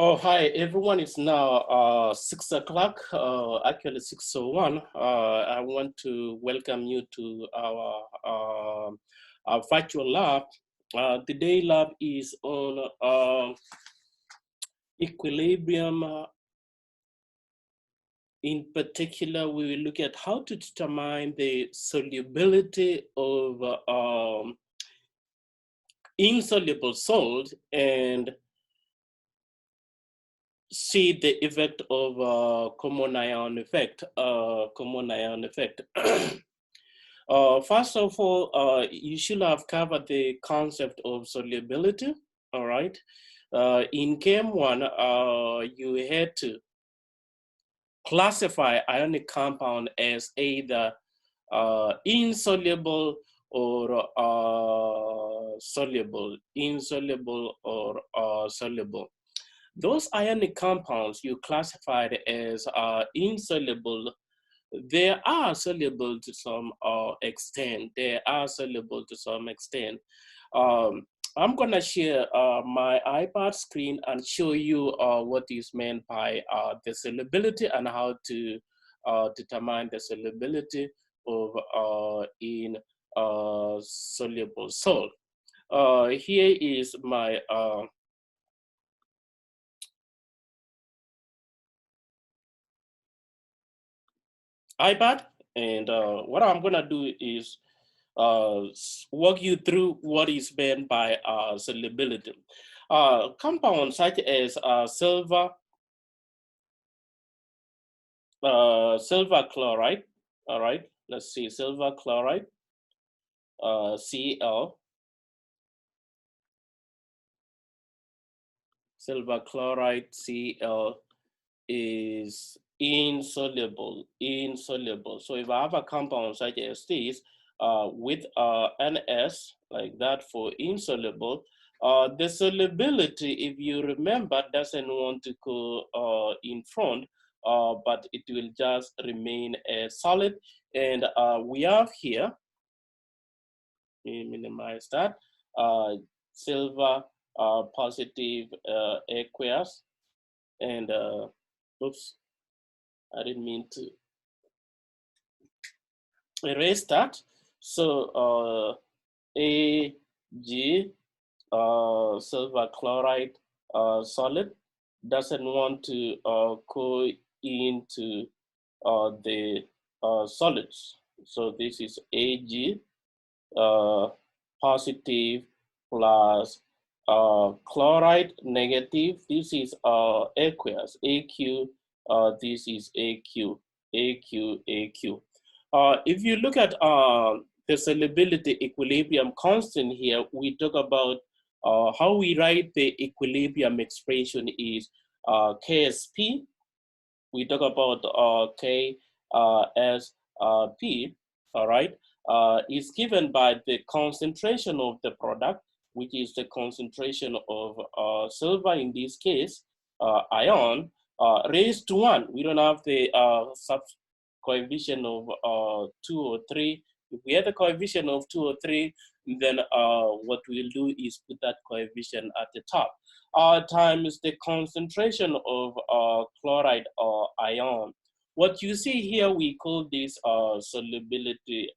Oh, hi, everyone. It's now 6 o'clock, actually 6:01. I want to welcome you to our virtual lab. Today lab is on equilibrium. In particular, we will look at how to determine the solubility of insoluble salt and see the effect of common ion effect. First of all, you should have covered the concept of solubility. All right. In Chem 1, you had to classify ionic compound as either insoluble or soluble, insoluble or soluble. Those ionic compounds you classified as insoluble, they are soluble to some extent. They are soluble to some extent. I'm gonna share my iPad screen and show you what is meant by the solubility and how to determine the solubility of soluble salt. Here is my iPad, and what I'm gonna do is walk you through what is meant by solubility. Compounds such as silver chloride, all right, let's see, silver chloride, Cl, silver chloride, Cl, is insoluble. So if I have a compound such as this with NS like that for insoluble, the solubility, if you remember, doesn't want to go in front, but it will just remain as solid. And we have here, let me minimize that, silver positive aqueous, and oops, I didn't mean to erase that. So Ag silver chloride solid doesn't want to go into the solids. So this is Ag positive plus chloride negative. This is aqueous, Aq. This is Aq. If you look at the solubility equilibrium constant here, we talk about how we write the equilibrium expression is Ksp. We talk about Ksp, all right, is given by the concentration of the product, which is the concentration of silver in this case, ion, raised to 1. We don't have the coefficient of 2 or 3. If we have the coefficient of 2 or 3, then what we'll do is put that coefficient at the top. Times the concentration of chloride or ion. What you see here, we call this solubility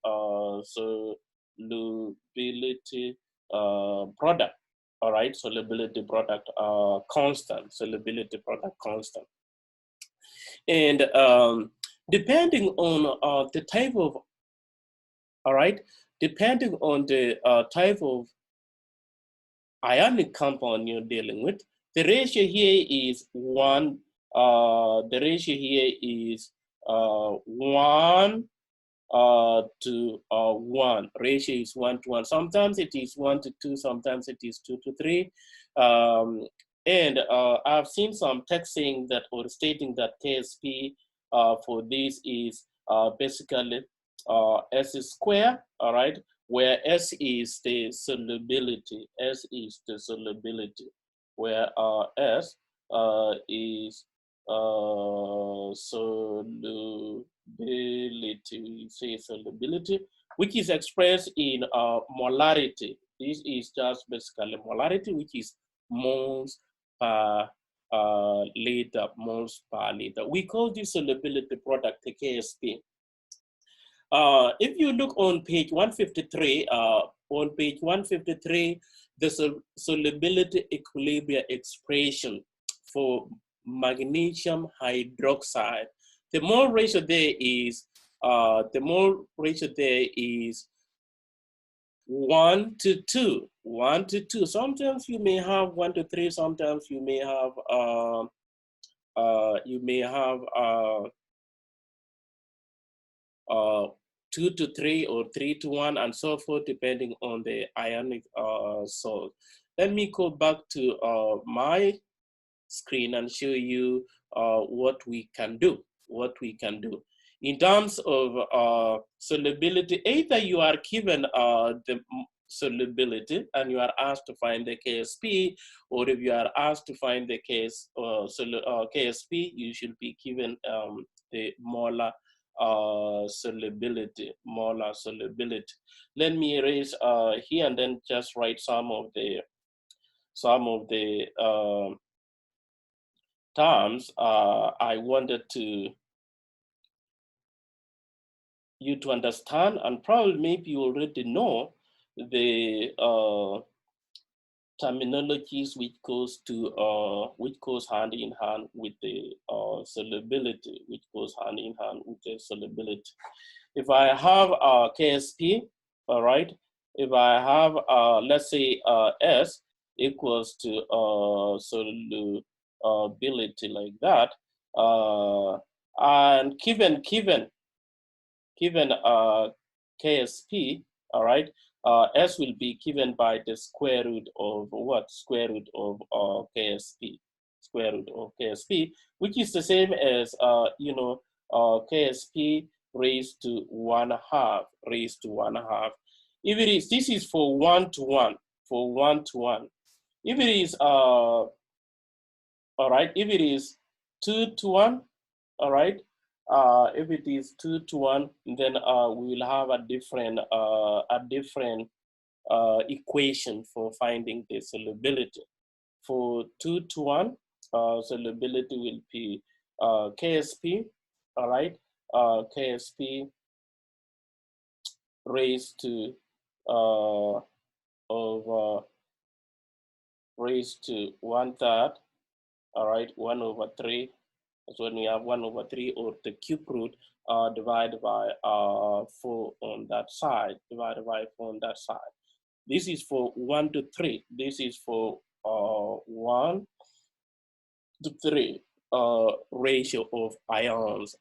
product. All right, solubility product constant, solubility product constant. And depending on the type of, all right, depending on the type of ionic compound you're dealing with, the ratio here is 1. The ratio here is 1 to 1. Ratio is 1 to 1. Sometimes it is 1 to 2. Sometimes it is 2 to 3. And I've seen some text saying that or stating that Ksp for this is basically S square, all right, where S is the solubility. S is the solubility, where S is solubility, say solubility, which is expressed in molarity. This is just basically molarity, which is moles per liter, moles per liter. We call this solubility product the KSP. If you look on page 153, the solubility equilibrium expression for magnesium hydroxide, the mole ratio there is 1 to 2, 1 to 2. Sometimes you may have 1 to 3. Sometimes you may have 2 to 3 or 3 to 1 and so forth, depending on the ionic salt. Let me go back to my screen and show you what we can do. In terms of solubility, either you are given the solubility and you are asked to find the KSP, or if you are asked to find the KSP, you should be given the molar solubility. Let me erase here and then just write some of the terms I wanted you to understand, and probably maybe you already know the terminologies which goes hand in hand with the solubility, If I have a KSP, all right, if I have let's say S equals to solubility like that, and given KSP, all right, S will be given by the square root of what? Square root of KSP. Which is the same as KSP raised to 1/2. If it is, this is for 1 to 1. If it is all right, if it is 2 to 1, all right. If it is 2 to 1, then we will have a different equation for finding the solubility. For 2 to 1, solubility will be KSP, all right, KSP raised to raised to 1/3, all right, 1/3. So when we have 1/3, or the cube root divided by 4 on that side, This is for 1 to 3. This is for 1 to 3 ratio of ions.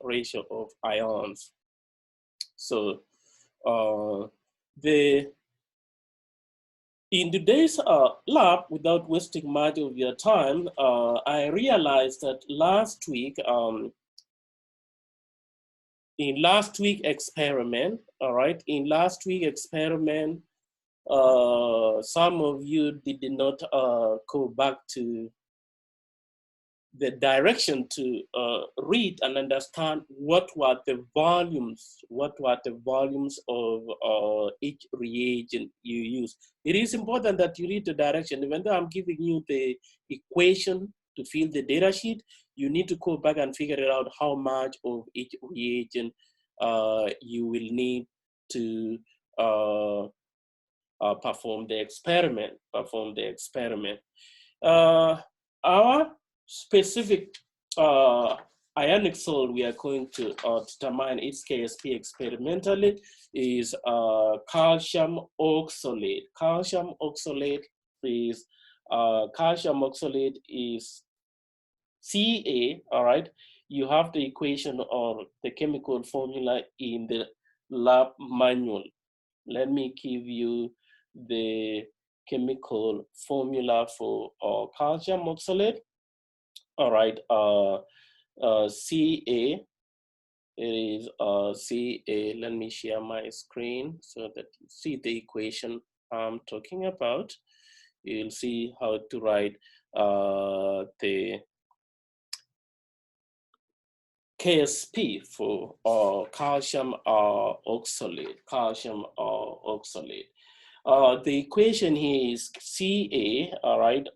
So in today's lab, without wasting much of your time, I realized that last week, in last week experiment, all right, some of you did not go back to the direction to read and understand what were the volumes of each reagent you use. It is important that you read the direction. Even though I'm giving you the equation to fill the data sheet, you need to go back and figure it out how much of each reagent you will need to perform the experiment. Our specific ionic salt we are going to determine its KSP experimentally is calcium oxalate. Calcium oxalate is Ca, all right? You have the equation or the chemical formula in the lab manual. Let me give you the chemical formula for calcium oxalate. All right, Ca, it is Ca. Let me share my screen so that you see the equation I'm talking about. You'll see how to write the KSP for calcium oxalate. The equation here is Ca, all right,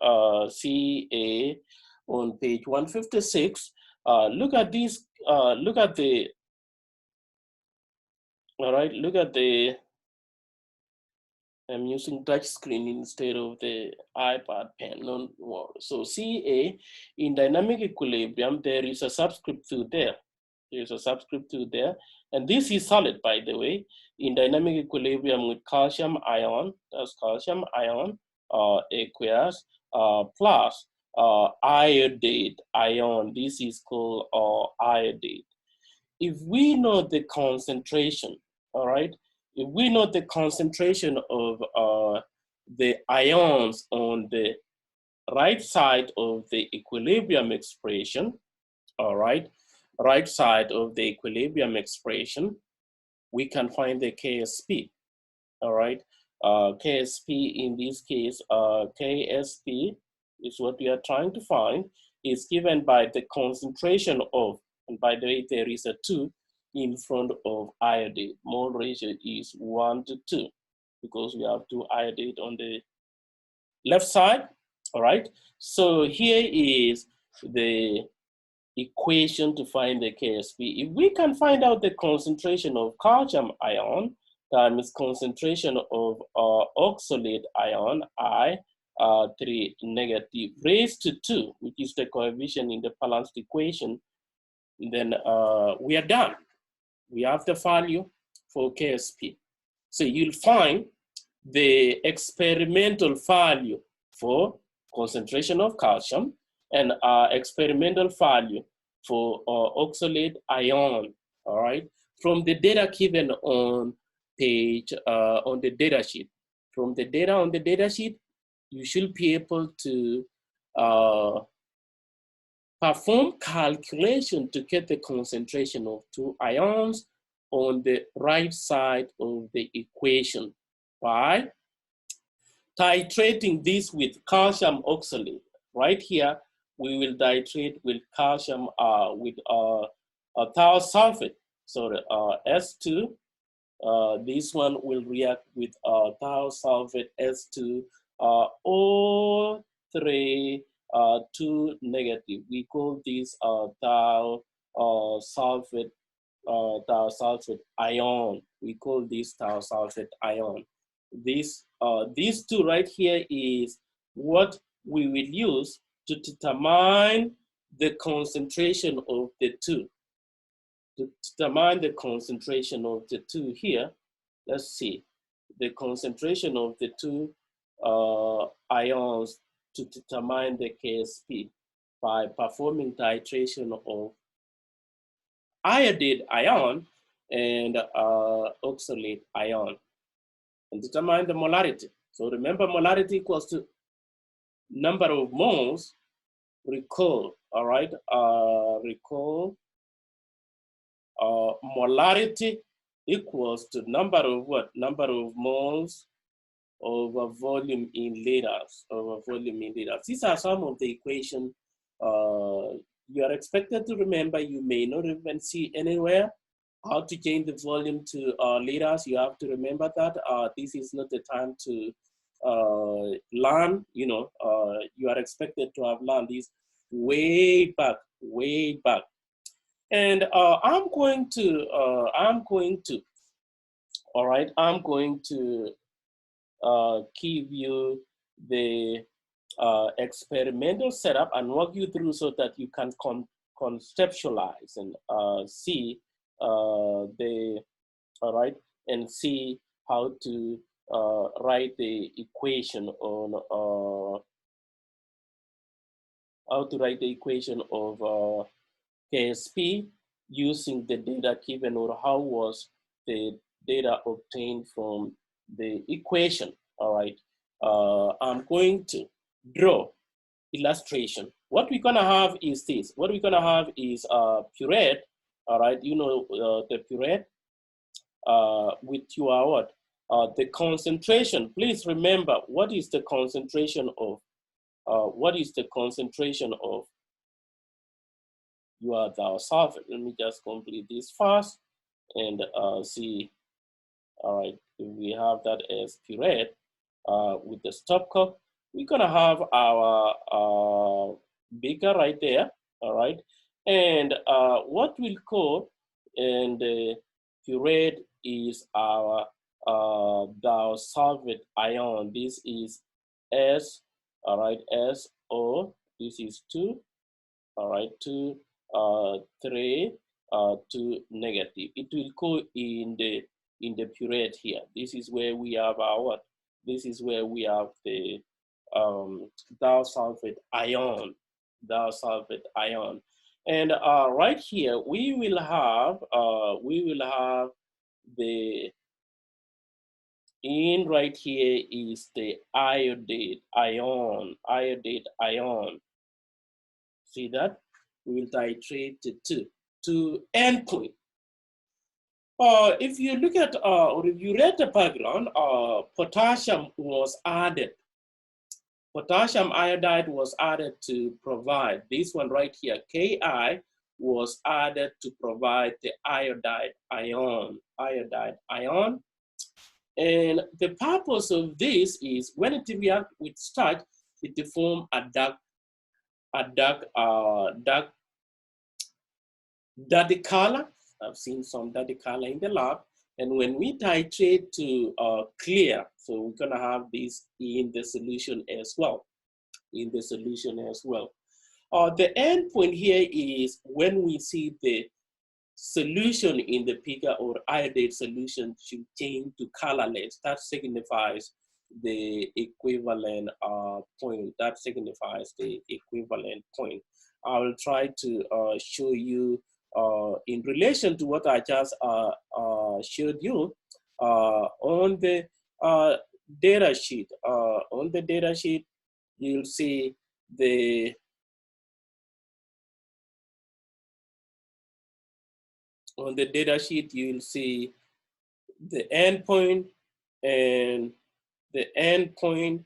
Ca on page 156. Look at this, look at the, all right, look at the, I'm using touch screen instead of the iPad pen. No, so CA, in dynamic equilibrium, there is a subscript 2 there. There's a subscript 2 there. And this is solid, by the way, in dynamic equilibrium with calcium ion, that's calcium ion, aqueous, plus iodide ion. This is called iodide. If we know the concentration, all right, if we know the concentration of the ions on the right side of the equilibrium expression, all right, right side of the equilibrium expression, we can find the KSP, all right. KSP in this case, KSP is what we are trying to find, is given by the concentration of, and by the way, there is a 2 in front of iodide. Mole ratio is 1 to 2 because we have 2 iodide on the left side, all right? So here is the equation to find the KSP. If we can find out the concentration of calcium ion times concentration of oxalate ion, I, 3 negative raised to 2, which is the coefficient in the balanced equation, then we are done. We have the value for KSP. So you'll find the experimental value for concentration of calcium and experimental value for oxalate ion, all right, from the data given on page, on the data sheet. From the data on the data sheet, you should be able to perform calculation to get the concentration of 2 ions on the right side of the equation by titrating this with calcium oxalate. Right here, we will titrate with calcium with thiosulfate. So S2, this one will react with thiosulfate S2 O3 2 negative. We call this thiosulfate ion. We call this thiosulfate ion. These two right here is what we will use to determine the concentration of the 2. To determine the concentration of the 2 here, let's see, the concentration of the 2 ions to determine the KSP by performing titration of iodide ion and oxalate ion, and determine the molarity. So remember, molarity equals to number of moles. Recall, all right, recall molarity equals to number of what? Number of moles over volume in liters, over volume in liters. These are some of the equations you are expected to remember. You may not even see anywhere how to change the volume to liters. You have to remember that this is not the time to learn. You know, you are expected to have learned this way back, way back. And I'm going to, all right, I'm going to give you the experimental setup and walk you through so that you can conceptualize and see the, all right, and see how to write the equation on, how to write the equation of KSP using the data given, or how was the data obtained from the equation. All right, I'm going to draw illustration. What we're gonna have is this. What we're gonna have is puree. All right, you know the puree with your what? The concentration. Please remember, what is the concentration of? What is the concentration of your thiosulfate? Let me just complete this first and see. All right, if we have that as puree with the stopcock, we're gonna have our beaker right there, all right? And what we'll call in the puree is our disolvent ion. This is S, all right, SO, this is 2, all right, 2, 3, 2 negative. It will go in the puree here. This is where we have our, this is where we have the disulfide ion, disulfide ion. And right here, we will have the, in right here is the iodide ion, iodide ion. See that? We will titrate to endpoint. If you look at, or if you read the background, potassium was added. Potassium iodide was added to provide, this one right here, Ki, was added to provide the iodide ion, And the purpose of this is when it reacts with starch, it forms a dirty color. I've seen some dirty color in the lab. And when we titrate to clear, so we're gonna have this in the solution as well. The end point here is when we see the solution in the pica or iodide solution should change to colorless. That signifies the equivalent point. That signifies the equivalent point. I will try to show you in relation to what I just showed you on the data sheet. On the data sheet, you'll see the on the data sheet, you'll see the endpoint and the endpoint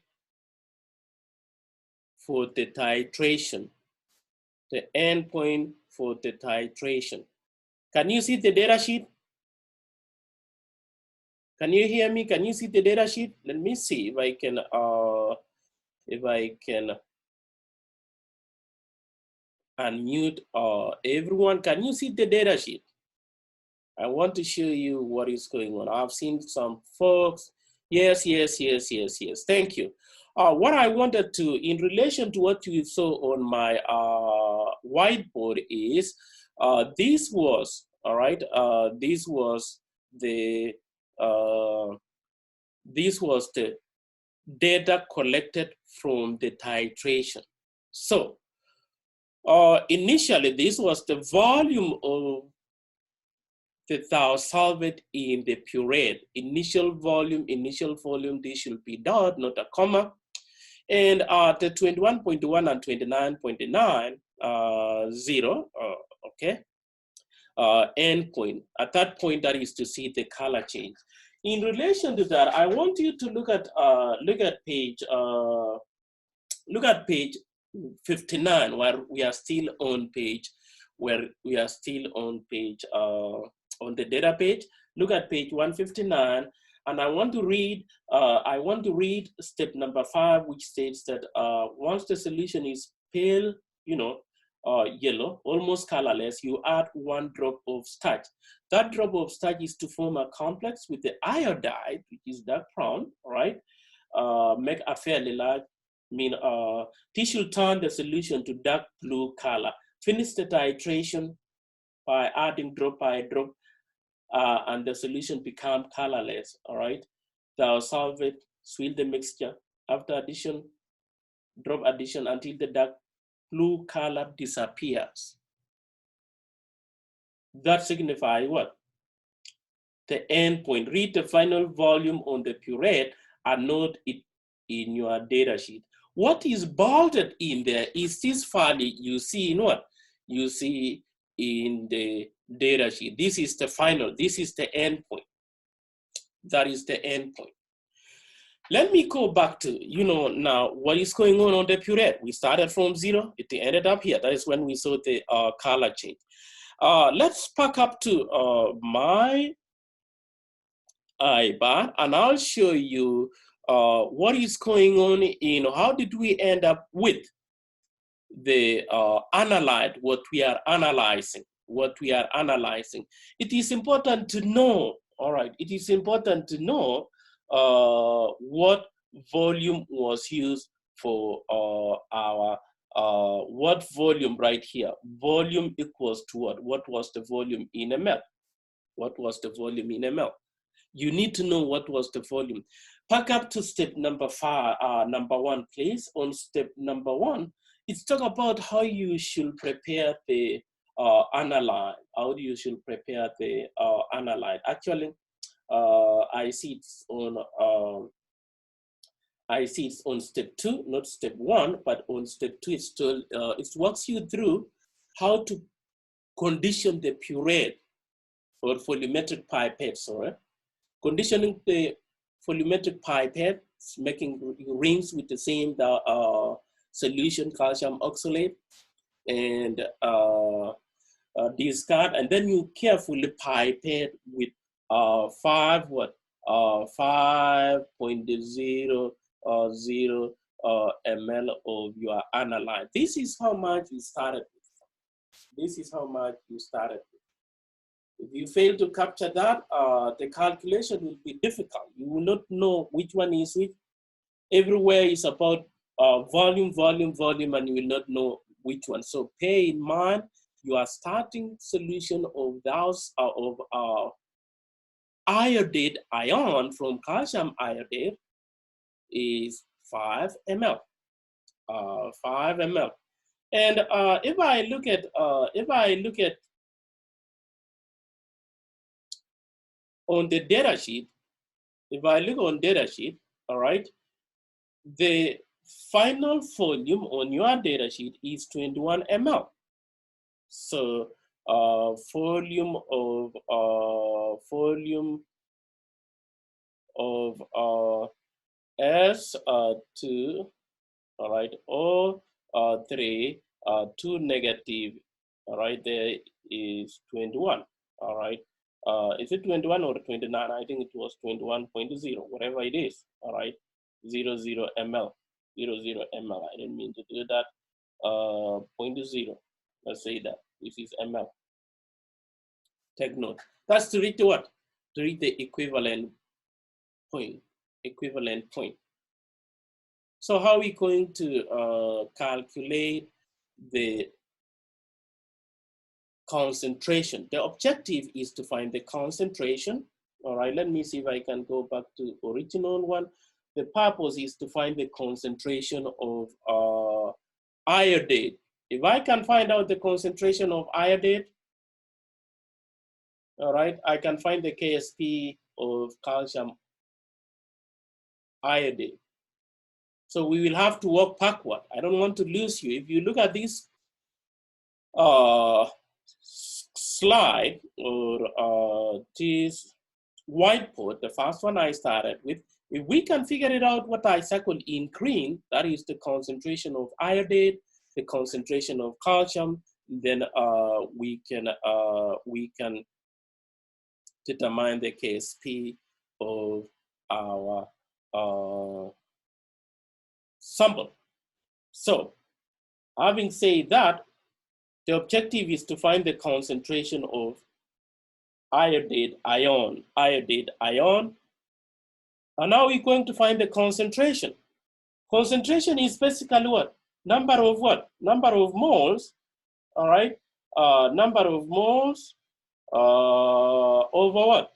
for the titration. The endpoint for the titration. Can you see the data sheet? Can you hear me? Can you see the data sheet? Let me see if I can unmute everyone. Can you see the data sheet? I want to show you what is going on. I've seen some folks. Yes. Thank you. What I wanted to, in relation to what you saw on my whiteboard is, this was, all right, this was the data collected from the titration. So initially, this was the volume of the disolvent in the puree. Initial volume, this should be dot, not a comma. And the 21.1 and 29.9, 0, okay, endpoint. At that point, that is to see the color change. In relation to that, I want you to look at page 59, where we are still on page, on the data page. Look at page 159, and I want to read step number 5, which states that once the solution is pale, yellow, almost colorless, you add 1 drop of starch. That drop of starch is to form a complex with the iodide, which is dark brown, right? Make a fairly large, this should turn the solution to dark blue color. Finish the titration by adding drop by drop, and the solution become colorless, all right? Solve it, swill the mixture. After addition, drop addition until the dark blue color disappears. That signifies what? The end point. Read the final volume on the puree and note it in your data sheet. What is bolded in there is this value you see in what? You see in the data sheet. This is the final, this is the end point. That is the end point. Let me go back to, now what is going on the puree. We started from 0, it ended up here. That is when we saw the color change. Let's back up to my iPad, and I'll show you what is going on, how did we end up with the analyte, what we are analyzing, it is important to know, all right, it is important to know what volume was used for our, what volume right here, volume equals to what? What was the volume in ml? What was the volume in ml? You need to know what was the volume. Back up to step number 1, please. On step number 1, it's talk about how you should prepare the analyte. How you should prepare the analyte. Actually, I see it's on step 2, not step 1, but on step 2, it's still it walks you through how to condition the puree or volumetric pipette. Sorry. Conditioning the volumetric pipette, making rings with the same solution, calcium oxalate, and discard, and then you carefully pipette with 5.0 ml of your analyte. This is how much you started with. This is how much you started with. If you fail to capture that, the calculation will be difficult. You will not know which one is which. Everywhere is about volume, and you will not know which one. So pay in mind, your starting solution of those iodide ion from calcium iodide is 5 ml. 5 ml. And if I look at on the data sheet, all right, the final volume on your data sheet is 21 ml. So volume of S2, all right, O3, 2 negative, all right, there is 21, all right. Is it 21 or 29? I think it was 21.0, whatever it is, all right, 00 ml, 00 ml. I didn't mean to do that. 0.0, let's say that this is ml. Take note. That's to reach what? To reach the equivalent point. So how are we going to calculate the concentration? The objective is to find the concentration. All right, let me see if I can go back to original one. The purpose is to find the concentration of iodide. If I can find out the concentration of iodide, all right, I can find the KSP of calcium iodide. So we will have to work backward. I don't want to lose you. If you look at this slide or this whiteboard, the first one I started with, if we can figure it out, what I circled in green, that is the concentration of iodide, the concentration of calcium, then we can determine the KSP of our sample. So, having said that, the objective is to find the concentration of iodide ion. And now we're going to find the concentration. Concentration is basically what? Number of what? Number of moles, all right? Number of moles over what?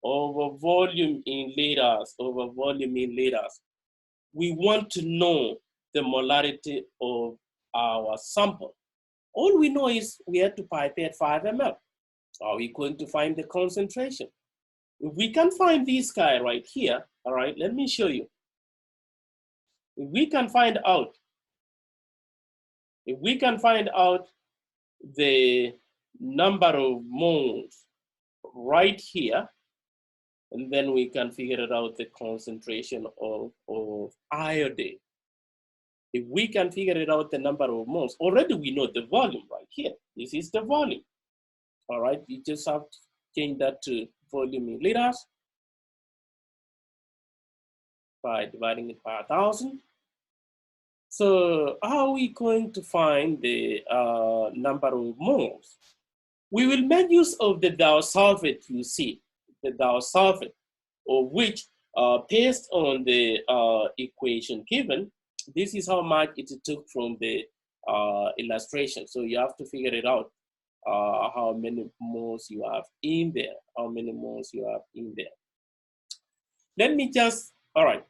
Over volume in liters, We want to know the molarity of our sample. All we know is we have to pipette 5 ml. Are we going to find the concentration? If we can find this guy right here, all right, let me show you. If we can find out the number of moles right here, and then we can figure it out the concentration of iodide. If we can figure it out the number of moles, already we know the volume right here. This is the volume. All right, you just have to change that to volume in liters by dividing it by 1,000. So how are we going to find the number of moles? We will make use of the disulfide you see, the disulfide, of which based on the equation given, this is how much it took from the illustration. So you have to figure it out, how many moles you have in there, how many moles you have in there. Let me just, all right.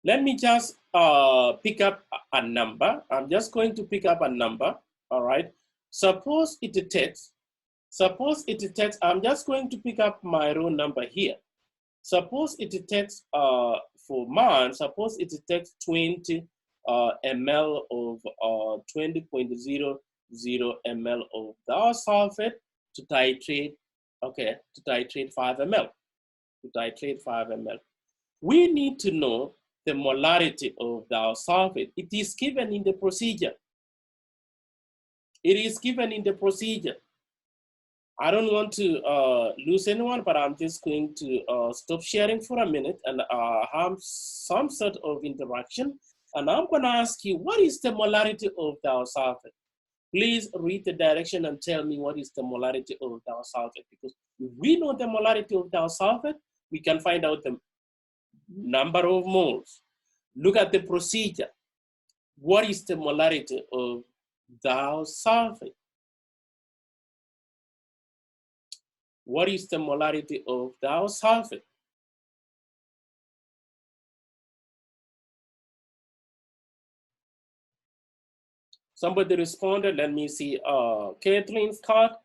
Let me just pick up a number. I'm just going to pick up a number, all right? Suppose it takes, I'm just going to pick up my row number here. Suppose it takes, for mine, suppose it takes 20 ml of 20.00 ml of disulfide to titrate, okay, to titrate 5 ml, to titrate 5 ml. We need to know the molarity of disulfide. It is given in the procedure. It is given in the procedure. I don't want to lose anyone, but I'm just going to stop sharing for a minute and have some sort of interaction. And I'm going to ask you, what is the molarity of disulfide? Please read the direction and tell me what is the molarity of disulfide. Because if we know the molarity of disulfide, we can find out the number of moles. Look at the procedure. What is the molarity of disulfide? What is the molarity of disulfide? Somebody responded. Let me see. Kathleen Scott.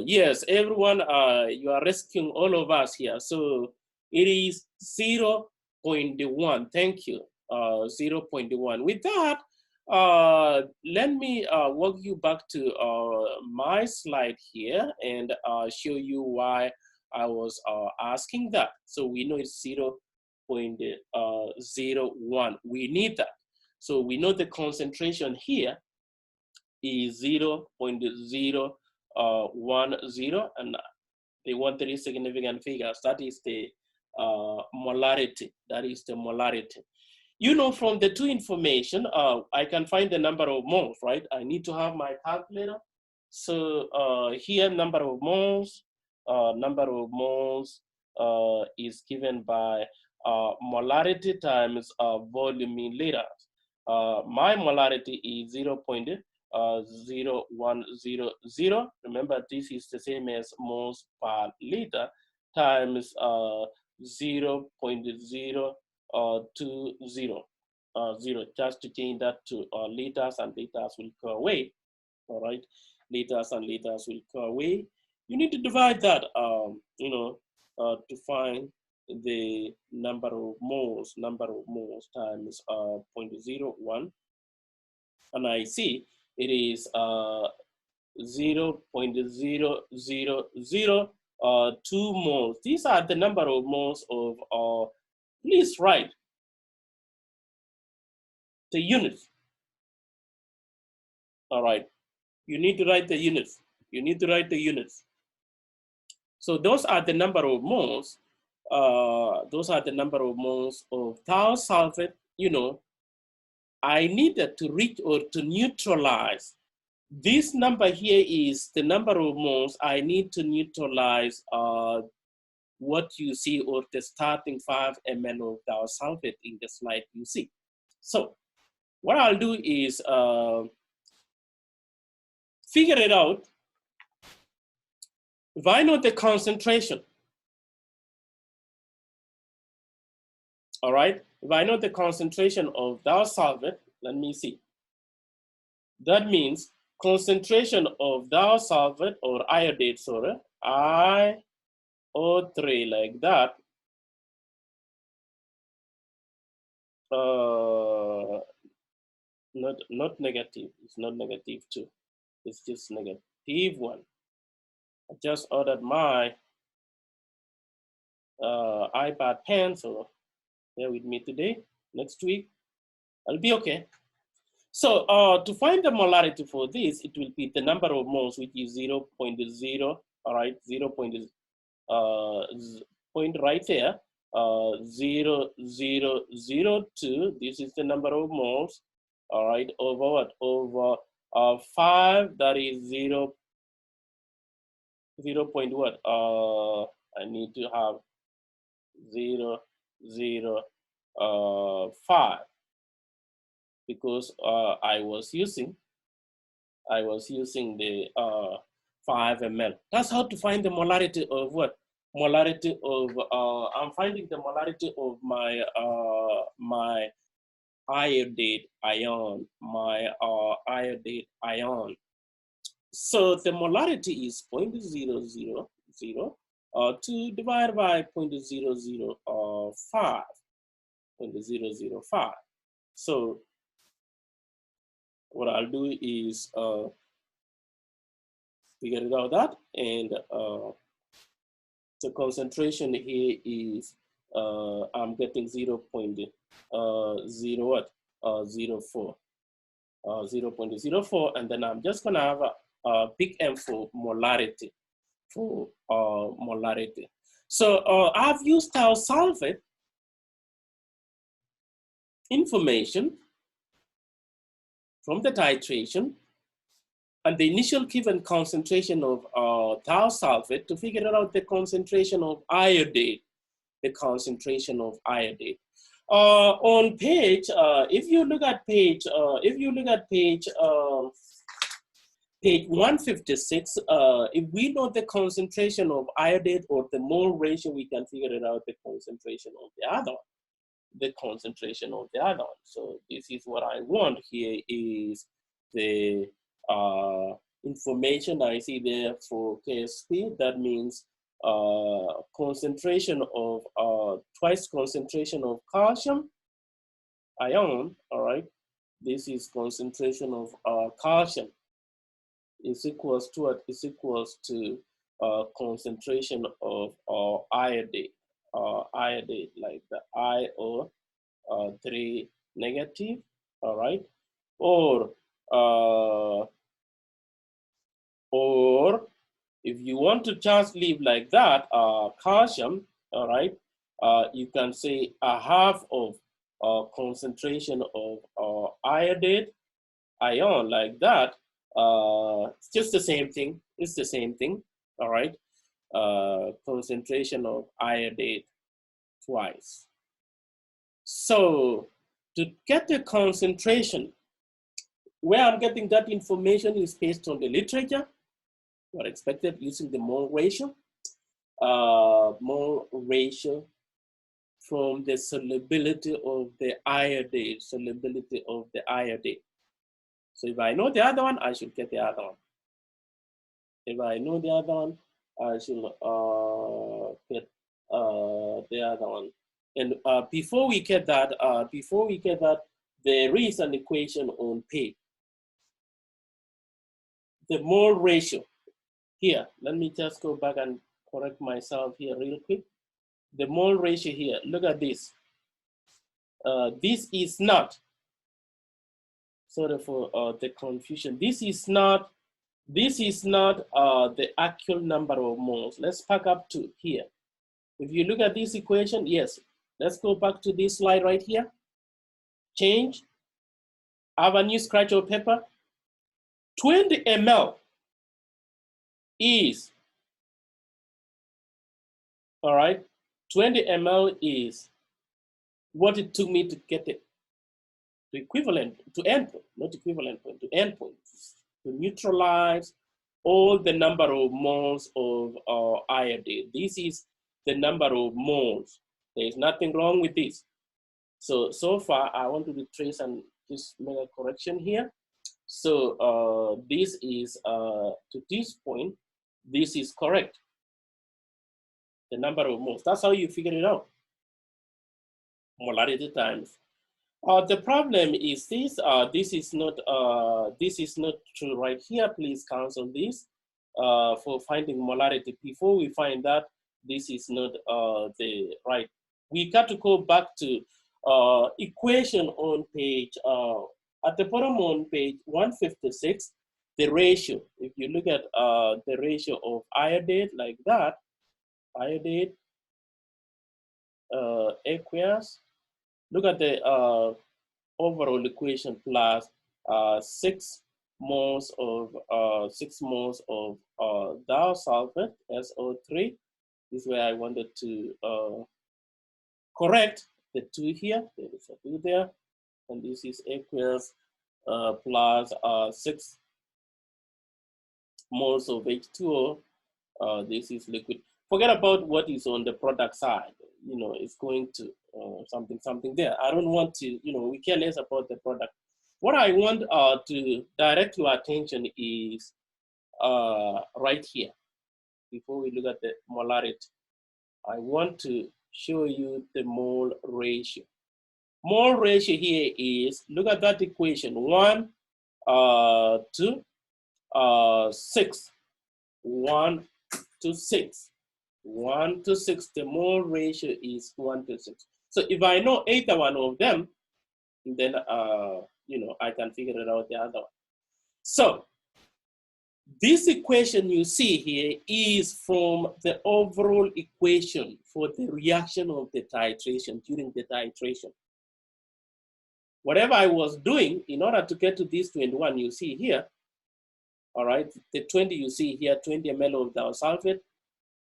Yes, everyone, you are rescuing all of us here. So it is 0.1. Thank you. 0.1. With that, let me walk you back to my slide here and show you why I was asking that. So we know it's 0.01. We need that. So we know the concentration here is 0.010, and they want 3 significant figures. That is the molarity. That is the molarity. You know, from the two information, I can find the number of moles, right? I need to have my calculator. So here, number of moles is given by molarity times volume in liters. My molarity is 0.0100. Remember, this is the same as moles per liter times 0.020, just to change that to liters, and liters will go away. All right, liters and liters will go away. You need to divide that, to find the number of moles times 0.01, and I see it is 0.0002 moles. These are the number of moles of, please write the units. All right, you need to write the units. You need to write the units. So those are the number of moles. Those are the number of moles of disulfide. You know, I needed to reach or to neutralize. This number here is the number of moles I need to neutralize what you see, or the starting 5 ml of disulfide in the slide you see. So what I'll do is figure it out. If I know the concentration, all right, if I know the concentration of disulfide, let me see. That means concentration of disulfide or iodate, sorry, IO3, like that. Not negative. It's not negative 2. It's just negative 1. I just ordered my iPad pen, so bear with me today. Next week, I'll be okay. So to find the molarity for this, it will be the number of moles, which is 0.0, all right, 0. Point right there. 0.002. This is the number of moles. All right, over what? Over 5. That is 0 point what? I need to have 0.005 because I was using the 5 ml. That's how to find the molarity of what? Molarity of I'm finding the molarity of my my iodide ion, So the molarity is 0.002 divided by 0.005. 0.005. So what I'll do is figure it out that, and the concentration here is I'm getting 0.04, 0.04, and then I'm just gonna have a big M for molarity. So I've used our sulfate information from the titration and the initial given concentration of thiosulfate to figure out the concentration of iodide, on page, if you look at page 156, if we know the concentration of iodide or the mole ratio, we can figure it out the concentration of the other one. So this is what I want here is the information I see there for KSP. That means concentration of twice concentration of calcium ion. All right, this is concentration of calcium is equals to what? Is equals to concentration of iodide, like the IO 3 negative. All right, or if you want to just leave like that, calcium, all right, you can say a half of concentration of iodide ion like that. It's just the same thing. It's the same thing, all right. Concentration of iodide twice. So to get the concentration, where I'm getting that information is based on the literature, what expected using the mole ratio from the solubility of the iodide, So if I know the other one, I should get the other one. If I know the other one, I should get the other one. And before we get that, there is an equation on page. The mole ratio. Here, let me just go back and correct myself here real quick. The mole ratio here, look at this. This is not, sorry for the confusion. This is not the actual number of moles. Let's back up to here. If you look at this equation, yes, let's go back to this slide right here. Change, have a new scratch of paper. 20 ml is, all right, 20 ml is what it took me to get it to equivalent to endpoint, not equivalent point, to endpoint, to neutralize all the number of moles of iodide. This is the number of moles. There is nothing wrong with this. So far, I want to retrace and just make a correction here. So this is, to this point, this is correct. The number of moles, that's how you figure it out. Molarity times. The problem is this, this is not true right here. Please cancel this for finding molarity. Before we find that, this is not the right. We got to go back to equation on page, at the bottom on page 156, the ratio. If you look at the ratio of iodide like that, iodide aqueous. Look at the overall equation plus 6 moles of 6 moles of thiosulfate SO3. This is where I wanted to correct the 2 here. There is a 2 there, and this is aqueous plus 6 moles of H2O. This is liquid. Forget about what is on the product side. You know, it's going to something there. I don't want to, you know, we care less about the product. What I want to direct your attention is right here. Before we look at the molarity, I want to show you the mole ratio. Mole ratio here is, look at that equation, 1 to 6. 1 to 6. 1 to 6, the mole ratio is 1 to 6. So if I know either one of them, then you know, I can figure it out the other one. So this equation you see here is from the overall equation for the reaction of the titration during the titration. Whatever I was doing in order to get to this 21 you see here, all right, the 20 you see here, 20 ml of thiosulfate,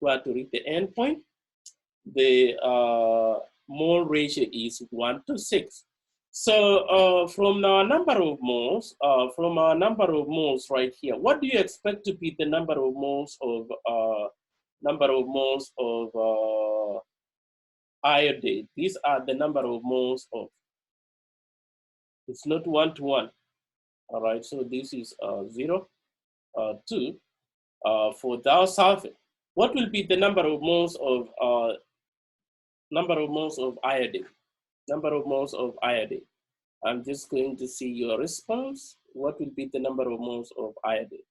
to reach the end point, the mole ratio is 1 to 6. So from our number of moles, right here, what do you expect to be the number of moles of iodide? These are the number of moles of. It's not 1 to 1. All right, so this is 0, 2 for thiosulfate. What will be the number of moles of iodine? Number of moles of iodine. I'm just going to see your response. What will be the number of moles of iodine?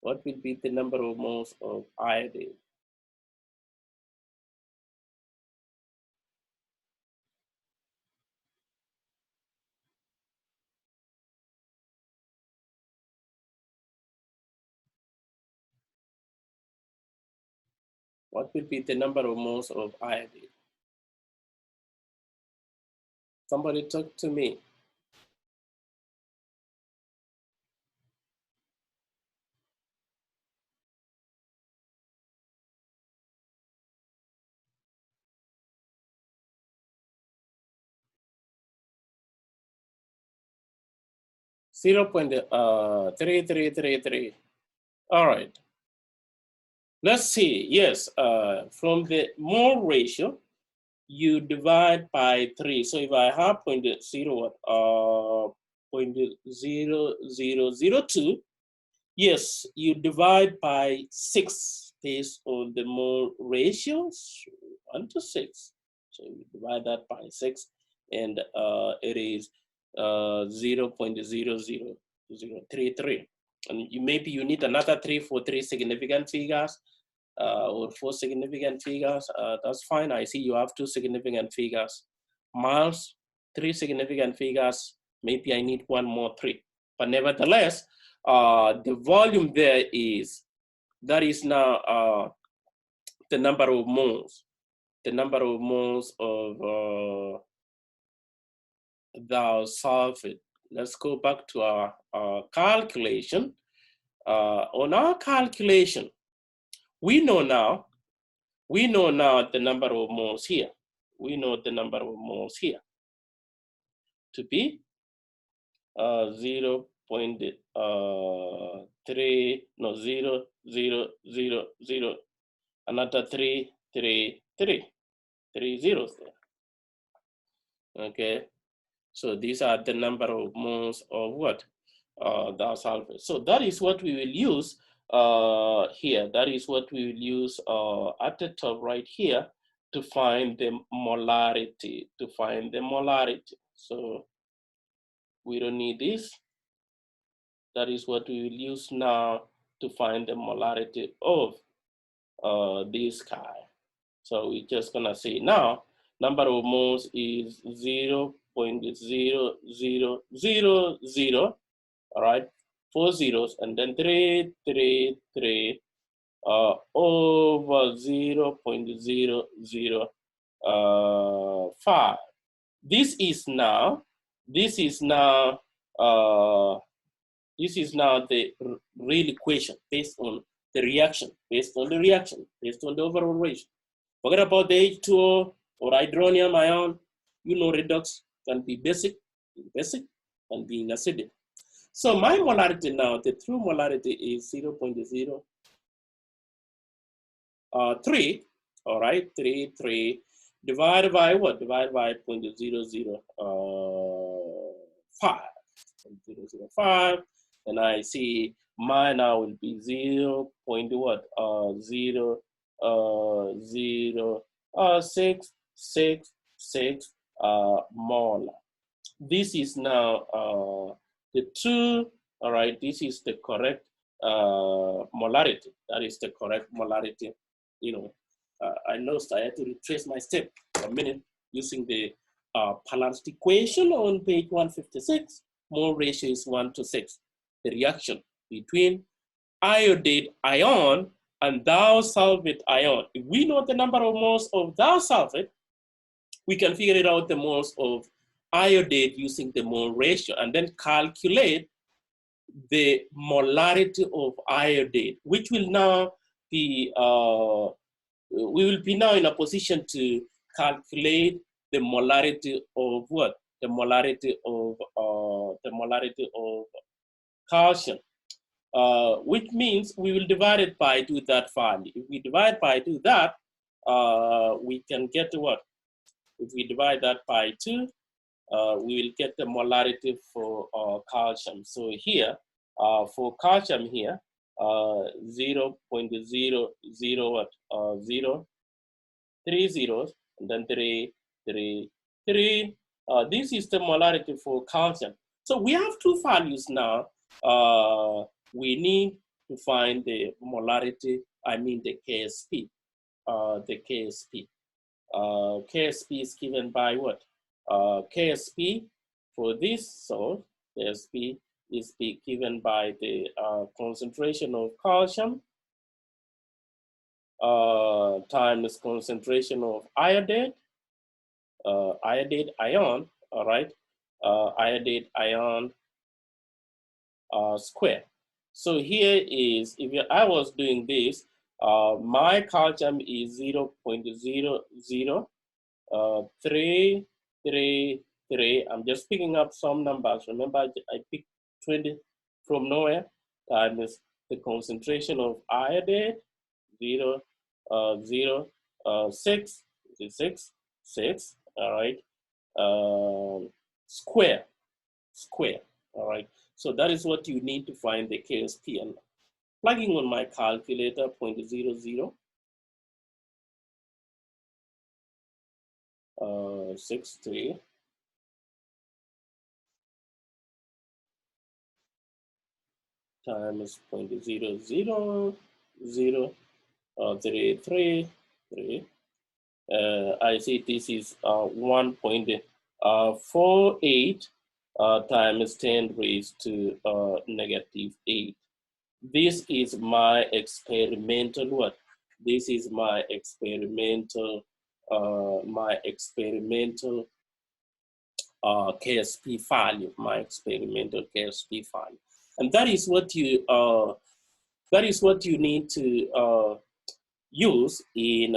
What will be the number of moles of iodine? What will be the number of moles of iodine? Somebody talk to me. Zero point 3333. All right. Let's see. Yes, from the mole ratio, you divide by 3. So if I have 0.0002, yes, you divide by 6 based on the mole ratios, 1 to 6. So you divide that by 6, and it is 0.00033. And maybe you need another 3 for 3 significant figures. Or 4 significant figures, that's fine. I see you have 2 significant figures. Miles, 3 significant figures, maybe I need 1 more 3. But nevertheless, the volume there is, that is now the number of moles. The number of moles of thiosulfate. Let's go back to our calculation. On our calculation, we know now the number of moles here. We know the number of moles here to be 0.3, no, 0, 0, 0, 0, another 3, 3, 3, 3 zeros there. Okay, so these are the number of moles of what? Thiosulfate. So that is what we will use here. That is what we will use at the top right here to find the molarity, So we don't need this. That is what we will use now to find the molarity of this guy. So we're just gonna say now, number of moles is 0.0000, all right, 4 zeros, and then 3, 3, 3, over 0.005. This is now the real equation based on the reaction, based on the overall ratio. Forget about the H2O or hydronium ion. You know, redox can be basic and being acidic. So my molarity now, the true molarity is 0.03, all right, 3 divided by what? Divided by 0.005, and I see mine now will be 0. What? 0.066 molar. This is now the true, all right, this is the correct molarity. That is the correct molarity. You know, I lost, I had to retrace my step for a minute using the polarity equation on page 156. Mole ratio is 1:6. The reaction between iodide ion and thiosulfate ion. If we know the number of moles of thiosulfate, we can figure it out the moles of iodide using the mole ratio and then calculate the molarity of iodide, which will now be, we will be now in a position to calculate the molarity of what? The molarity of calcium, which means we will divide it by 2 that value. If we divide by 2 that, we can get to what? If we divide that by 2, we will get the molarity for calcium. So here, for calcium here, 0.030 zeros, and then 3. This is the molarity for calcium. So we have 2 values now. We need to find the molarity, I mean the KSP. KSP is given by what? KSP for this source, KSP is given by the concentration of calcium times concentration of iodide ion, all right, iodide ion square. So here is, if I was doing this, my calcium is 0.00333. I'm just picking up some numbers. Remember, I picked 20 from nowhere. Times the concentration of iodide, 0.066, all right, square, all right. So that is what you need to find the KSP. And plugging on my calculator, 0.0063 times 0.00033. I see this is 1.48 times 10 raised to -8. This is my experimental what? This is my experimental KSP value, my experimental KSP value, and that is what you need to use in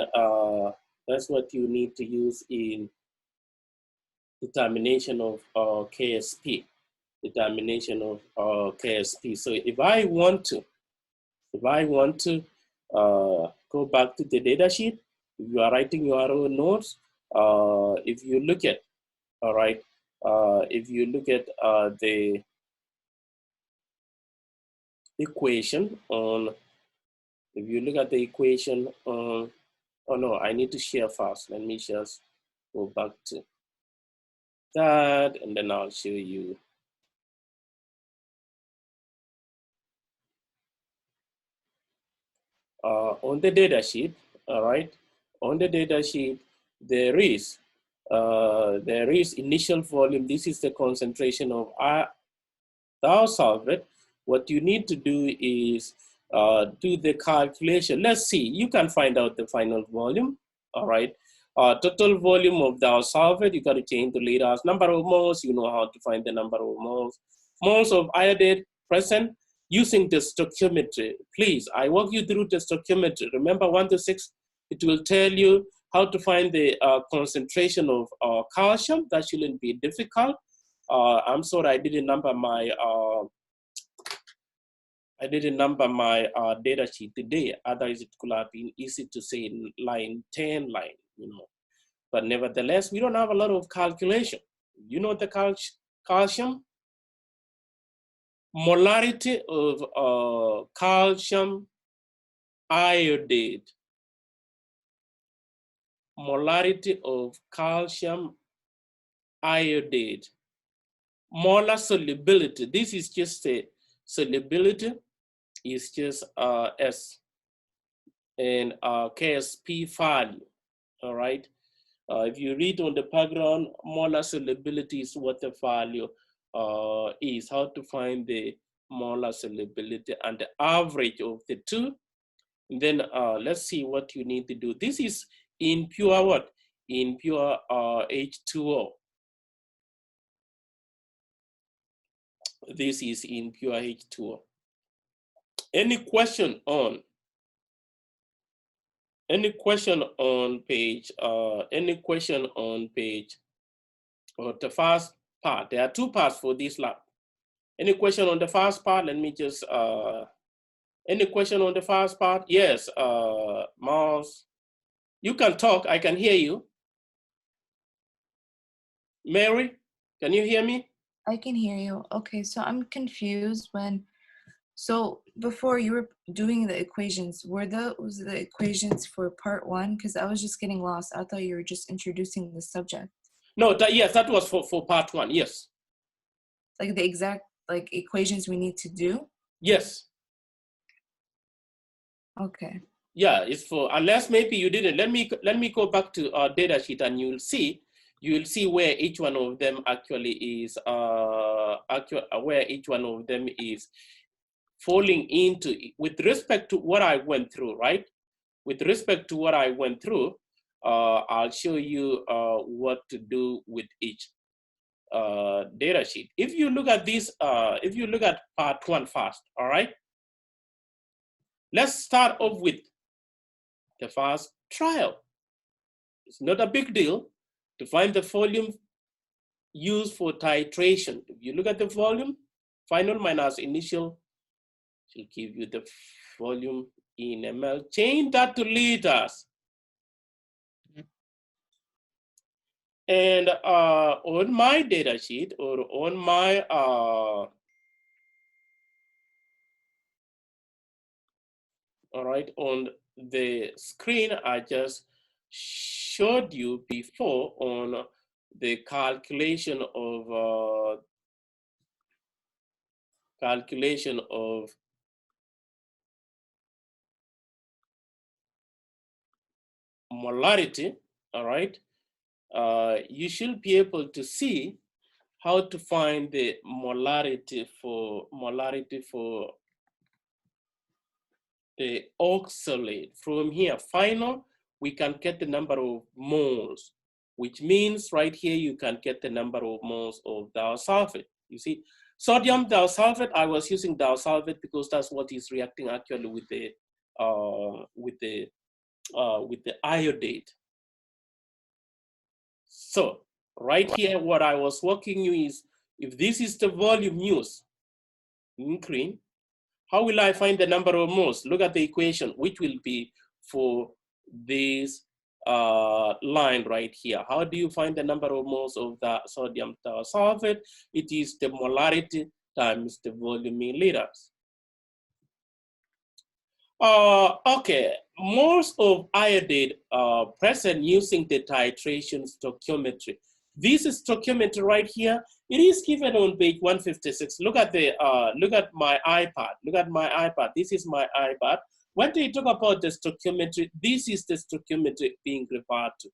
that's what you need to use in determination of KSP. Determination of KSP. So if I want to go back to the data sheet, if you are writing your own notes, if you look at, all right, if you look at the equation on, if you look at the equation on, oh no, I need to share first. Let me just go back to that, and then I'll show you. On the data sheet, all right, on the data sheet, there is initial volume. This is the concentration of thiosulfate. What you need to do is do the calculation. Let's see, you can find out the final volume, all right? Total volume of the solvent, you got to change the liters. Number of moles, you know how to find the number of moles. Moles of iodide present using the stoichiometry. Please, I walk you through the stoichiometry. Remember 1 to 6, it will tell you how to find the concentration of calcium. That shouldn't be difficult. I'm sorry, I didn't number my data sheet today. Otherwise, it could have been easy to say in line 10 line, you know. But nevertheless, we don't have a lot of calculation. You know the calcium? Molarity of calcium iodide. Molarity of calcium iodide. Molar solubility. This is just a solubility. Is just S and KSP value. All right. If you read on the background, molar solubility is what the value is, how to find the molar solubility and the average of the two. And then let's see what you need to do. This is in pure what? In pure H2O. This is in pure H2O. Any question on page, any question on page, or the first part? There are two parts for this lab. Any question on the first part? Let me just, any question on the first part? Yes, Mars. You can talk, I can hear you. Mary, can you hear me? I can hear you. Okay, so I'm confused so before you were doing the equations, were those the equations for part 1? Because I was just getting lost. I thought you were just introducing the subject. No, yes, that was for part 1, yes. Like the exact equations we need to do? Yes. Okay. Yeah, it's for, unless maybe you didn't. Let me go back to our data sheet and you'll see where each one of them actually is, where each one of them is falling into with respect to what I went through, right? With respect to what I went through, I'll show you what to do with each data sheet. If you look at this, if you look at part 1 first, all right? Let's start off with the first trial. It's not a big deal to find the volume used for titration. If you look at the volume, final minus initial will give you the volume in ml. Change that to liters. And on my data sheet, or on my all right, on the screen I just showed you before on the calculation of molarity, all right, you should be able to see how to find the molarity for the oxalate. From here, final, we can get the number of moles, which means right here you can get the number of moles of thiosulfate. You see, sodium thiosulfate, I was using thiosulfate because that's what is reacting actually with the iodide. So right here, what I was working you is, if this is the volume used in green, how will I find the number of moles? Look at the equation, which will be for this line right here. How do you find the number of moles of the sodium thiosulfate? It is the molarity times the volume in liters. Okay, moles of iodide are present using the titration stoichiometry. This is stoichiometry right here. It is given on page 156. Look at my iPad. Look at my iPad. This is my iPad. When they talk about the stoichiometry, this is the stoichiometry being referred to.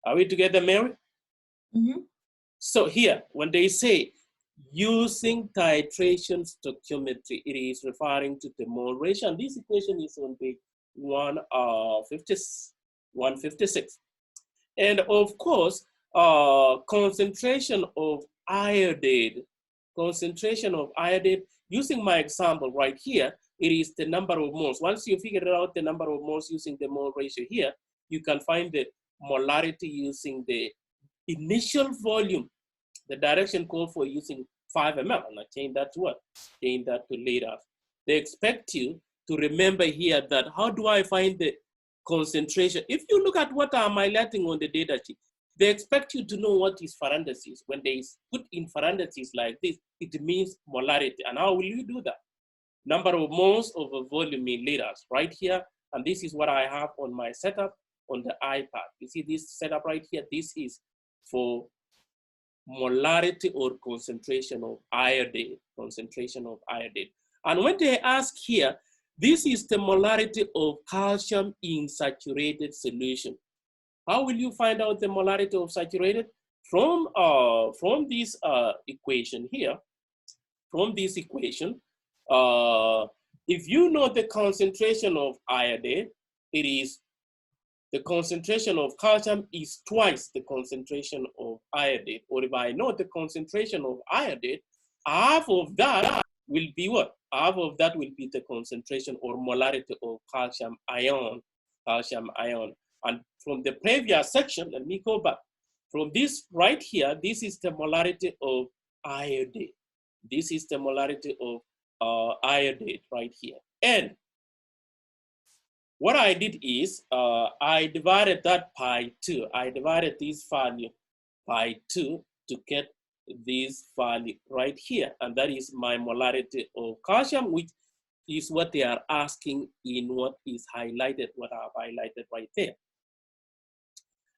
Are we together, Mary? Mm-hmm. So here, when they say using titration stoichiometry. It is referring to the mole ratio. And this equation is on page 156. And of course, concentration of iodide, using my example right here, it is the number of moles. Once you figure out the number of moles using the mole ratio here, you can find the molarity using the initial volume, the direction code for using 5 ml. And I change that to what? Change that to liters. They expect you to remember here that how do I find the concentration? If you look at what I'm highlighting on the data sheet, they expect you to know what is parentheses. When they put in parentheses like this, it means molarity. And how will you do that? Number of moles over volume in liters right here. And this is what I have on my setup on the iPad. You see this setup right here? This is for molarity or concentration of iodide, And when they ask here, this is the molarity of calcium in saturated solution. How will you find out the molarity of saturated? From this equation here, if you know the concentration of iodide, it is the concentration of calcium is twice the concentration of iodide. Or if I know the concentration of iodide, half of that will be what? Half of that will be the concentration or molarity of calcium ion. And from the previous section, let me go back. From this right here, this is the molarity of iodide. This is the molarity of iodide right here. And what I did is I divided that by 2. I divided this value by 2 to get this value right here. And that is my molarity of calcium, which is what they are asking in what is highlighted, what I've highlighted right there.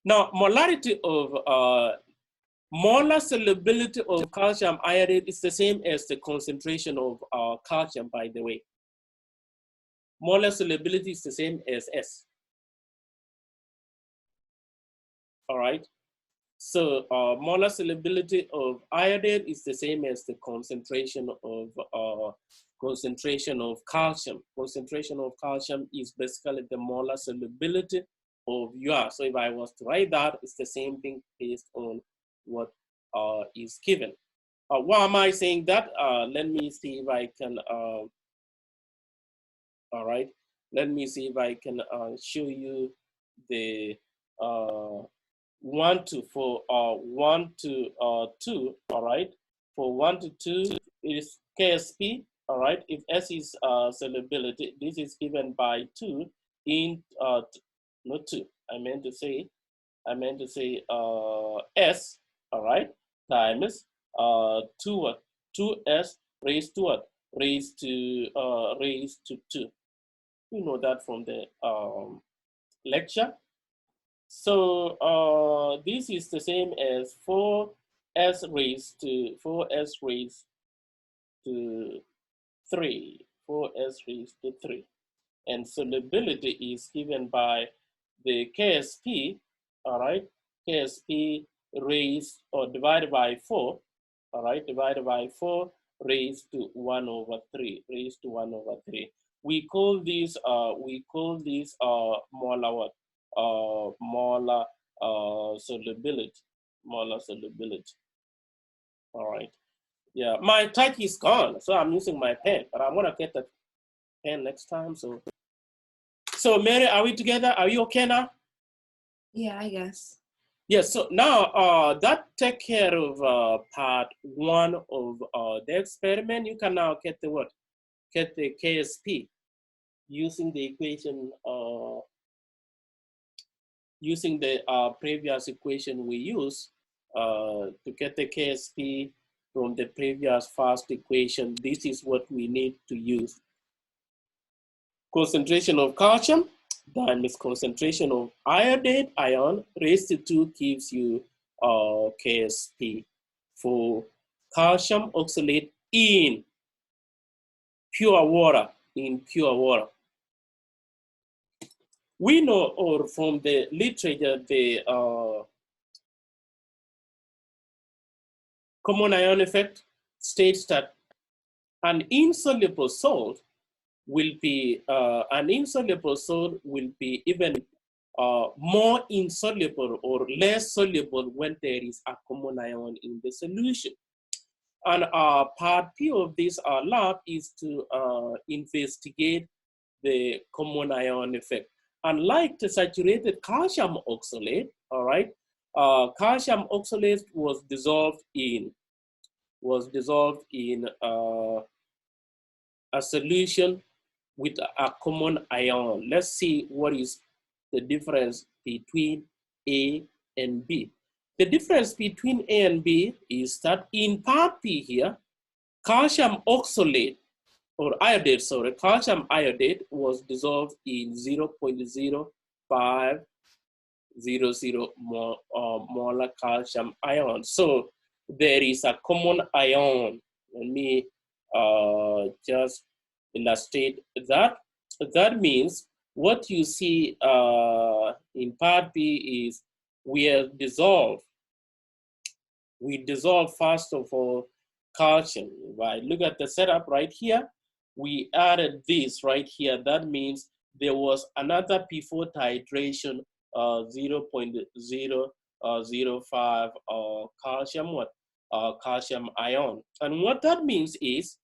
Now, molarity of molar solubility of calcium iodide is the same as the concentration of calcium, by the way. Molar solubility is the same as S. All right. So molar solubility of iodide is the same as the concentration of calcium. Concentration of calcium is basically the molar solubility of UR. So if I was to write that, it's the same thing based on what is given. Why am I saying that? Let me see if I can. All right, let me see if I can show you the 1 to 2. All right, for 1 to 2 is KSP. All right, if S is solubility, this is given by 2 in not 2. I meant to say S. All right, times 2S raised to what? Raised to 2. You know that from the lecture. So this is the same as 4s raised to 3. 4s raised to 3. And solubility is given by the KSP, all right? KSP raised or divided by 4, all right? Divided by 4 raised to 1 over 3, raised to 1 over 3. We call this molar what? Molar solubility. Molar solubility. All right. Yeah, my touch is gone, so I'm using my pen, but I'm gonna get the pen next time. So Mary, are we together? Are you okay now? Yeah, I guess. Yes, so now that take care of part 1 of the experiment. You can now get the what? Get the KSP using the equation, using the previous equation we use to get the KSP from the previous first equation. This is what we need to use. Concentration of calcium times concentration of iodide ion raised to 2 gives you KSP for calcium oxalate in pure water. We know, or from the literature, the common ion effect. states that an insoluble salt will be even more insoluble or less soluble when there is a common ion in the solution. And part P of this lab is to investigate the common ion effect. Unlike the saturated calcium oxalate, all right, calcium oxalate was dissolved in a solution with a common ion. Let's see what is the difference between A and B. The difference between A and B is that in part B here, calcium oxalate or iodate, sorry, calcium iodate was dissolved in 0.0500 molar calcium ion. So there is a common ion. Let me just illustrate that. That means what you see in part B is we dissolve first of all calcium. If I look at the setup right here, we added this right here. That means there was another before titration 0.005 calcium ion. And what that means is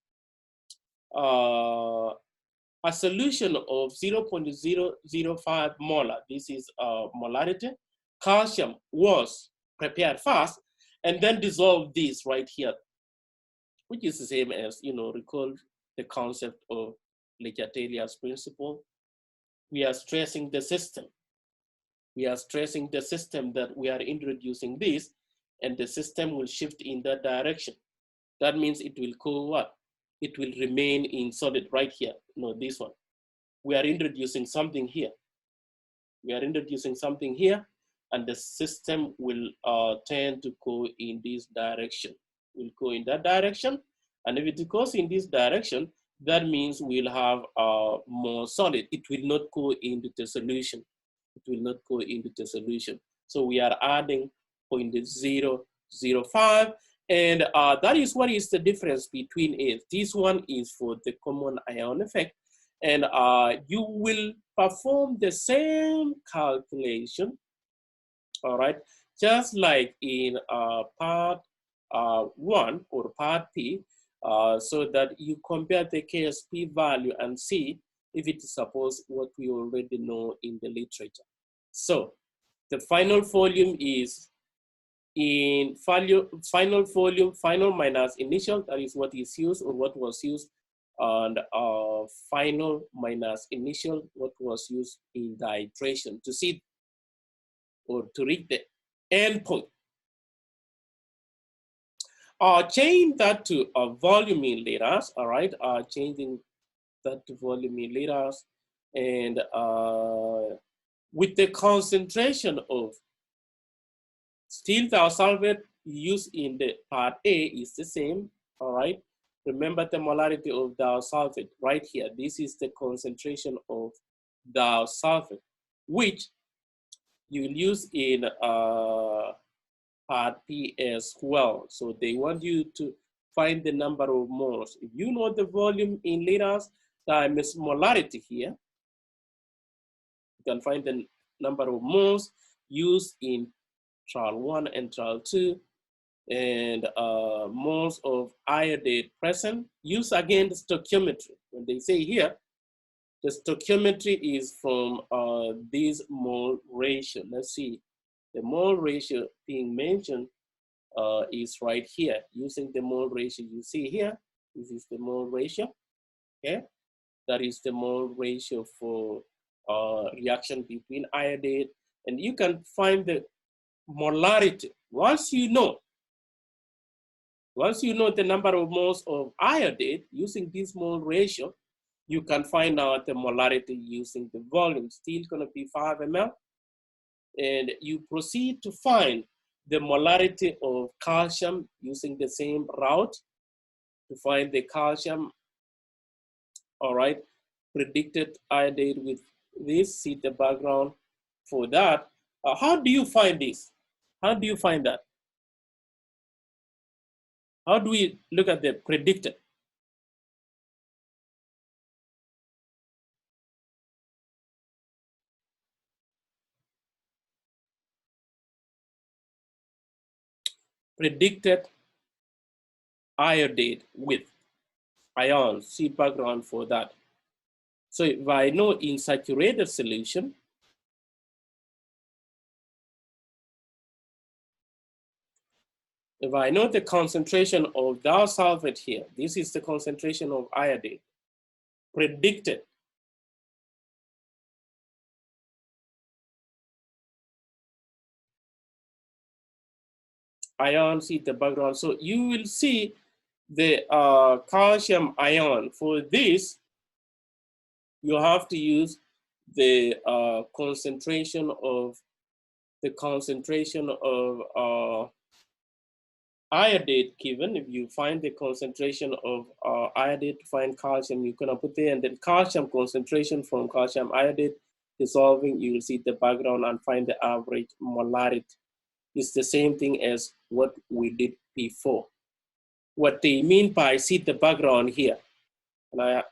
a solution of 0.005 molar, this is molarity, calcium was prepared first and then dissolved this right here, which is the same as, recall the concept of Le Chatelier's principle. We are stressing the system. We are stressing the system that we are introducing this, and the system will shift in that direction. That means it will go what? It will remain in solid right here. No, this one. We are introducing something here. We are introducing something here, and the system will tend to go in this direction. Will go in that direction, and if it goes in this direction, that means we'll have more solid. It will not go into the solution. It will not go into the solution. So we are adding 0.005, and that is what is the difference between it. This one is for the common ion effect, and you will perform the same calculation, all right, just like in part 1 or part P, so that you compare the KSP value and see if it supports what we already know in the literature. So the final volume is in final volume, final minus initial, that is what is used or what was used, and final minus initial, what was used in the iteration to see or to reach the end point. Change that to a volume in liters, all right? Changing that to volume in liters, and with the concentration of steel thiosulfate used in the part A is the same, all right? Remember the molarity of thiosulfate right here. This is the concentration of thiosulfate, which you will use in part P as well. So they want you to find the number of moles. If you know the volume in liters times molarity here, you can find the number of moles used in trial 1 and trial 2, and moles of iodate present. Use again the stoichiometry. When they say here, the stoichiometry is from this mole ratio. Let's see, the mole ratio being mentioned is right here. Using the mole ratio you see here, this is the mole ratio, okay? That is the mole ratio for reaction between iodate, and you can find the molarity. Once you know the number of moles of iodate using this mole ratio, you can find out the molarity using the volume. Still gonna be 5 ml. And you proceed to find the molarity of calcium using the same route to find the calcium, all right? Predicted iodate with this, see the background for that. How do you find this? How do you find that? How do we look at the predicted? Predicted iodate with ions, see background for that. So if I know in saturated solution, if I know the concentration of disulfide here, this is the concentration of iodate, predicted. Ion, see the background. So you will see the calcium ion. For this, you have to use the concentration of iodate given. If you find the concentration of iodate to find calcium, you're gonna put there, and then calcium concentration from calcium iodate dissolving, you will see the background and find the average molarity. It's the same thing as what we did before. What they mean by see the background here. And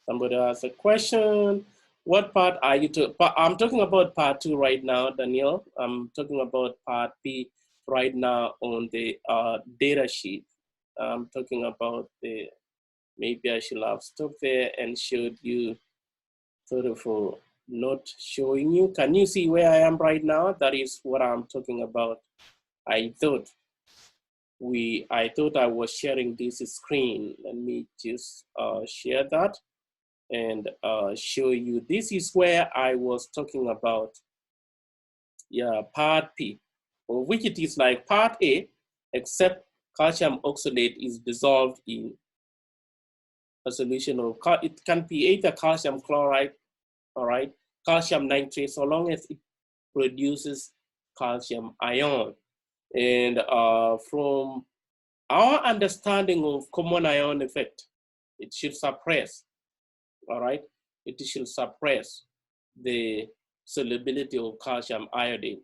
somebody asked a question. What part are you to? I'm talking about part 2 right now, Daniel. I'm talking about part B right now on the data sheet. I'm talking about the, maybe I should have stopped there and showed you sort of not showing you. Can you see where I am right now? That is what I'm talking about. I thought I was sharing this screen. Let me just share that and show you. This is where I was talking about, yeah, part P, or which it is like part A, except calcium oxalate is dissolved in a solution of, it can be either calcium chloride, all right, calcium nitrate, so long as it produces calcium ion. And from our understanding of common ion effect, it should suppress, all right? It should suppress the solubility of calcium iodide.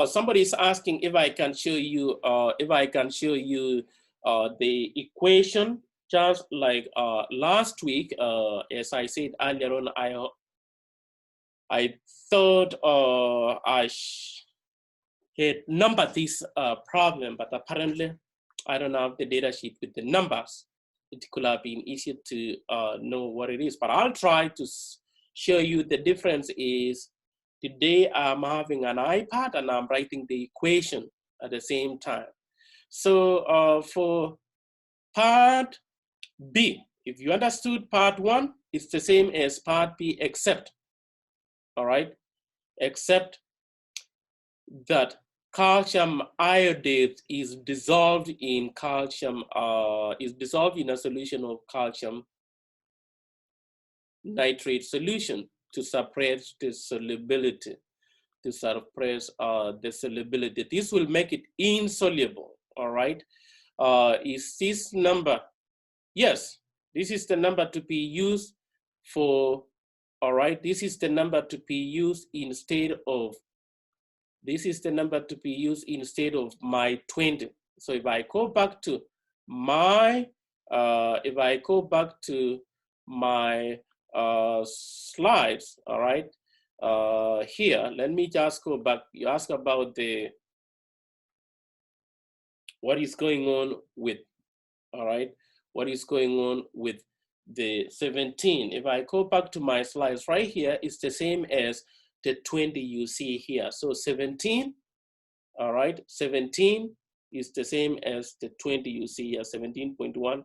Somebody is asking if I can show you, the equation, just like last week. As I said earlier on, I thought I had numbered this problem, but apparently I don't have the data sheet with the numbers. It could have been easier to know what it is, but I'll try to show you. The difference is today I'm having an iPad and I'm writing the equation at the same time. So for part B, if you understood part 1, it's the same as part B, except, all right, except that calcium iodate is dissolved in calcium, is dissolved in a solution of calcium nitrate solution to suppress the solubility, This will make it insoluble, all right? Is this number? Yes, this is the number to be used for, all right? This is the number to be used instead of, my 20. So if I go back to my, slides, all right? Here, let me just go back. You ask about what is going on with, all right? What is going on with the 17? If I go back to my slides right here, it's the same as the 20 you see here. So 17, all right? 17 is the same as the 20 you see here. 17.1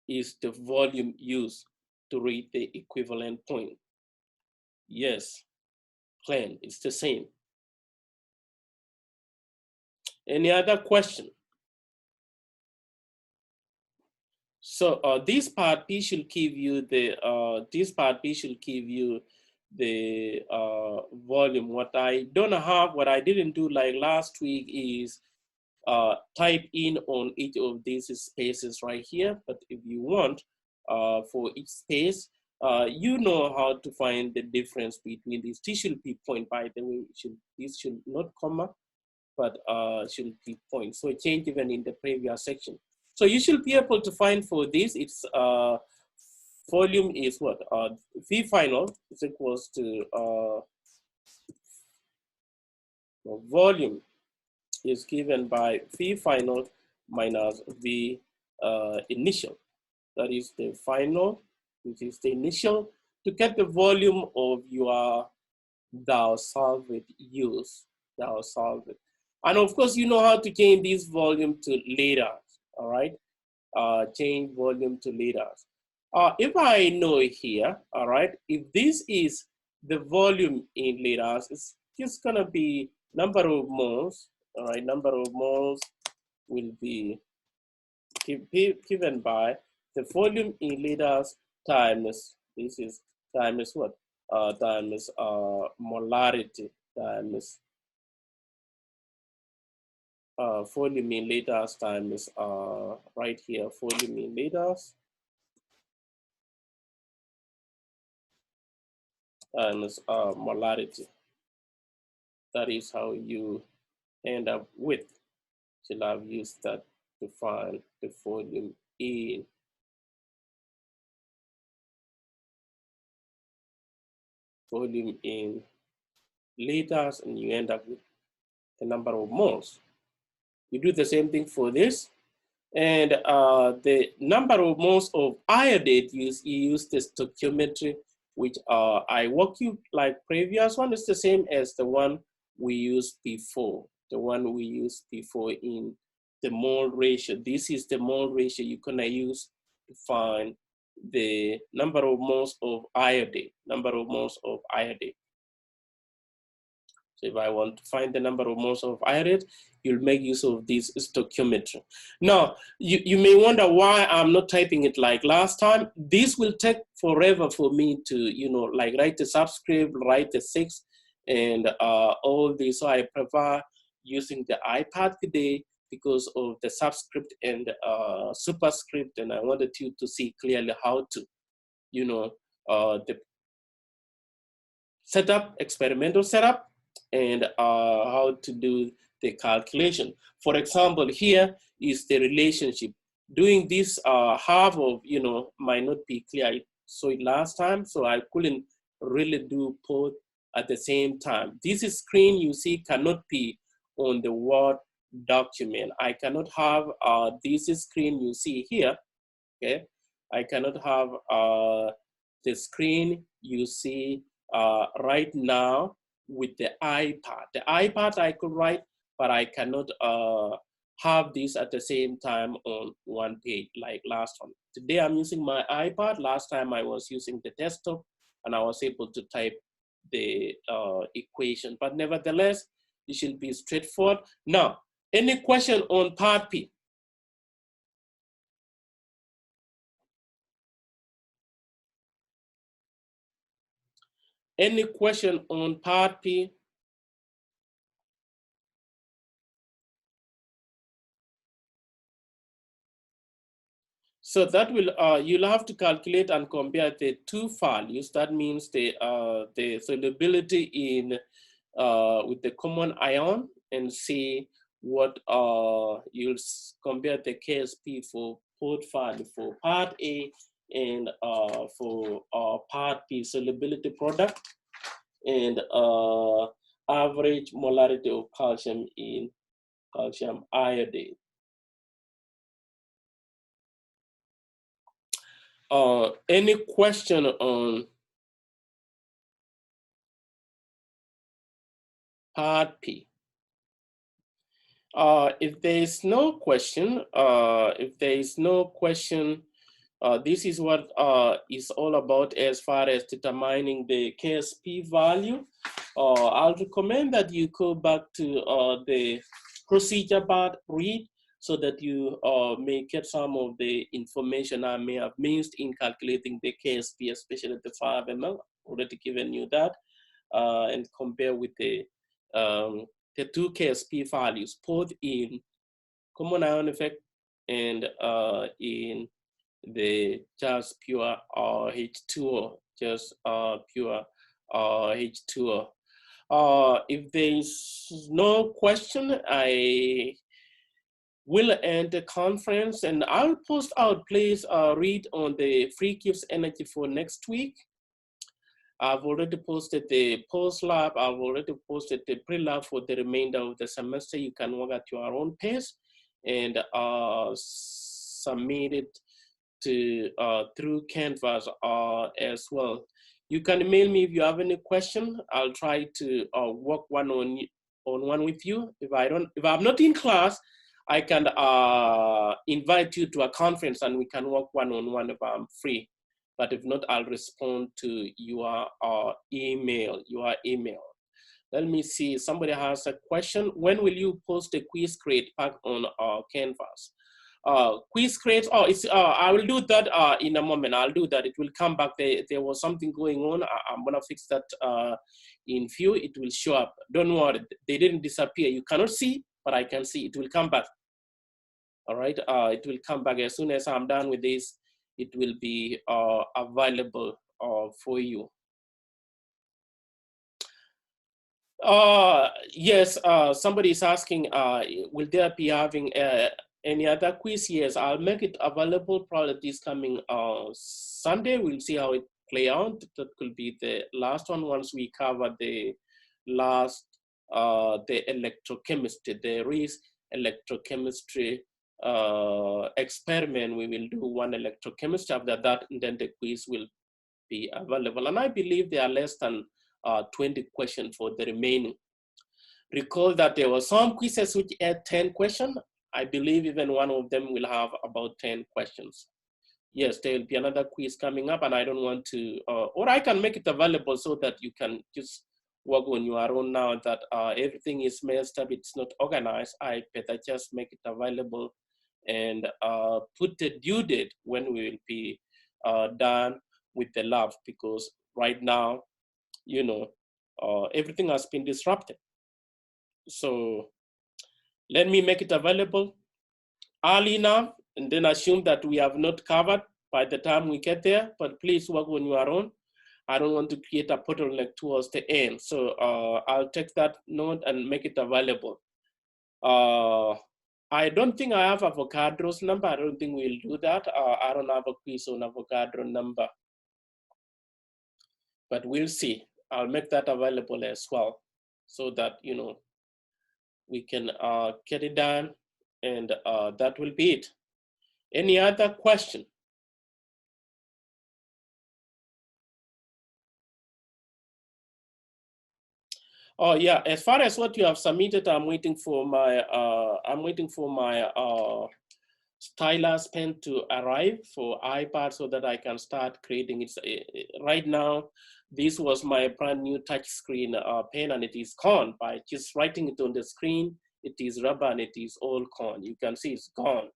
is the volume used to read the equivalent point. Yes, Glenn, it's the same. Any other question? So this part B should give you the volume. What I don't have, what I didn't do like last week is type in on each of these spaces right here. But if you want, for each space, you know how to find the difference between these. This should be point, by the way. This should not comma, but should be point. So change even in the previous section. So you should be able to find for this, its volume is what? V final is equals to volume is given by V final minus V initial. That is the final, which is the initial, to get the volume of your thou solvent use, thou solvent. And of course, you know how to change this volume to liters, all right? Change volume to liters. If I know here, all right, if this is the volume in liters, it's just gonna be number of moles, all right? Number of moles will be given by the volume in liters times, this is times what? Times molarity times volume in liters times right here, volume in liters times molarity. That is how you end up with. Shall I've used that to find the volume in liters, and you end up with the number of moles. You do the same thing for this. And the number of moles of iodate, you use the stoichiometry, which I walk you like previous one. Is the same as the one we used before. The one we used before in the mole ratio. This is the mole ratio you're gonna use to find the number of moles of iodate. Number of moles of iodate. So if I want to find the number of moles of iodate, you'll make use of this stoichiometry. Now, you may wonder why I'm not typing it like last time. This will take forever for me to, like write the subscript, write the 6, and all this. So I prefer using the iPad today because of the subscript and superscript, and I wanted you to see clearly how to, the setup, experimental setup, and how to do the calculation. For example, here is the relationship. Doing this half of, might not be clear. I saw it last time, so I couldn't really do both at the same time. This screen you see cannot be on the Word document. I cannot have this screen you see here, okay? I cannot have the screen you see right now with the iPad. The iPad I could write, but I cannot have this at the same time on one page like last one. Today I'm using my iPad. Last time I was using the desktop and I was able to type the equation, but nevertheless, it should be straightforward. Now, any question on part P? Any question on part P? So that will, you'll have to calculate and compare the two values. That means the solubility in, with the common ion, and see what, you'll compare the KSP for both value for part A and for part B solubility product, and average molarity of calcium in calcium iodide. Any question on part P? If there is no question, this is what is all about as far as determining the KSP value. I'll recommend that you go back to the procedure part, read, so that you may get some of the information I may have missed in calculating the KSP, especially the 5 ml. Already given you that, and compare with the two KSP values, both in common ion effect and in the just pure H2O, just pure H2O. If there is no question, I will end the conference, and I'll post out, please read on the free gives energy for next week. I've already posted the post lab. I've already posted the pre-lab for the remainder of the semester. You can work at your own pace and submit it to through Canvas as well. You can email me if you have any question. I'll try to work one with you. If I'm not in class, I can invite you to a conference and we can work one-on-one if I'm free. But if not, I'll respond to your email. Let me see, somebody has a question. When will you post a quiz crate back on Canvas? Quiz crates, I will do that in a moment. I'll do that, it will come back. There was something going on. I'm gonna fix that in few, it will show up. Don't worry, they didn't disappear. You cannot see, but I can see, it will come back. All right, it will come back as soon as I'm done with this. It will be available for you. Yes, somebody is asking, will there be having any other quiz? Yes, I'll make it available probably this coming Sunday. We'll see how it play out. That could be the last one once we cover the last, the electrochemistry. There is electrochemistry experiment. We will do one electrochemistry. After that, and then the quiz will be available. And I believe there are less than 20 questions for the remaining. Recall that there were some quizzes which had 10 questions. I believe even one of them will have about 10 questions. Yes, there will be another quiz coming up, and I don't want to, or I can make it available so that you can just work on your own now that everything is messed up, it's not organized. I better just make it available and put the due date when we will be done with the lab, because right now, you know, everything has been disrupted. So let me make it available early enough, and then assume that we have not covered by the time we get there, but please work on your own. I don't want to create a bottleneck towards the end. So I'll take that note and make it available. I don't think I have Avogadro's number. I don't think we'll do that. I don't have a quiz on Avogadro number, but we'll see. I'll make that available as well, so that, you know, we can get it done, and that will be it. Any other question? Oh yeah, as far as what you have submitted, I'm waiting for my stylus pen to arrive for iPad so that I can start creating it. Right now, this was my brand new touchscreen pen, and it is gone. By just writing it on the screen, it is rubber and it is all gone. You can see it's gone,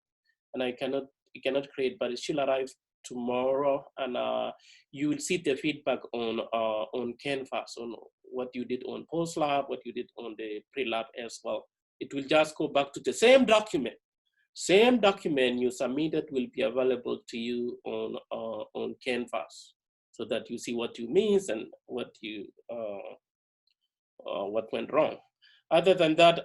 and it cannot create, but it should arrive tomorrow, and you will see the feedback on Canvas on what you did on post lab, what you did on the pre-lab as well. It will just go back to the same document. Same document you submitted will be available to you on Canvas, so that you see what you missed and what went wrong. Other than that,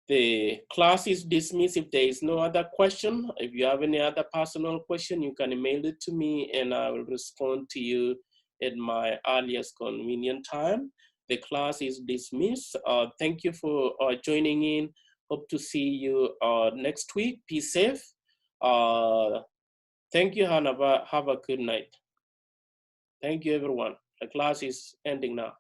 the class is dismissed if there is no other question. If you have any other personal question, you can email it to me and I will respond to you at my earliest convenient time. The class is dismissed. Thank you for joining in. Hope to see you next week. Be safe. Thank you, and have a good night. Thank you, everyone. The class is ending now.